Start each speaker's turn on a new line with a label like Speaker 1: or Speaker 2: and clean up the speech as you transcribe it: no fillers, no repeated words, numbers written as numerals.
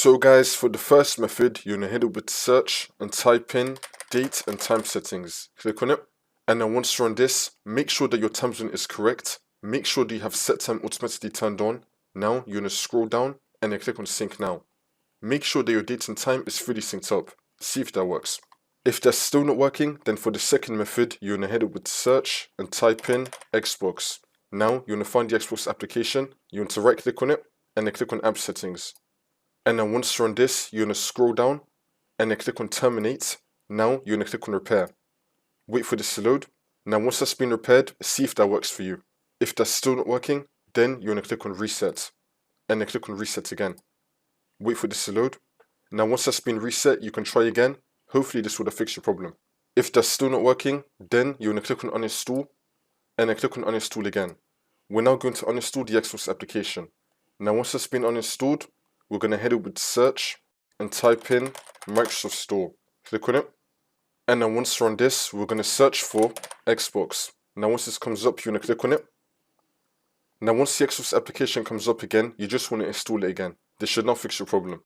Speaker 1: So guys, for the first method, you're going to head over to search and type in date and time settings. Click on it. And then once you're on this, make sure that your time zone is correct. Make sure that you have set time automatically turned on. Now you're going to scroll down and then click on sync now. Make sure that your date and time is fully synced up. See if that works. If that's still not working, then for the second method, you're going to head over to search and type in Xbox. Now you're going to find the Xbox application. You're going to right click on it and then click on app settings. And then once you're on this, you're going to scroll down and then click on terminate. Now you're going to click on repair. Wait for this to load. Now once that's been repaired, see if that works for you. If that's still not working, then you're going to click on reset and then click on reset again. Wait for this to load. Now once that's been reset, you can try again. Hopefully this would have fixed your problem. If that's still not working, then you're going to click on uninstall and then click on uninstall again. We're now going to uninstall the Xbox application. Now once that's been uninstalled, we're going to head over to search and type in Microsoft Store. Click on it. And then once you're on this, we're going to search for Xbox. Now once this comes up, you're going to click on it. Now once the Xbox application comes up again, you just want to install it again. This should now fix your problem.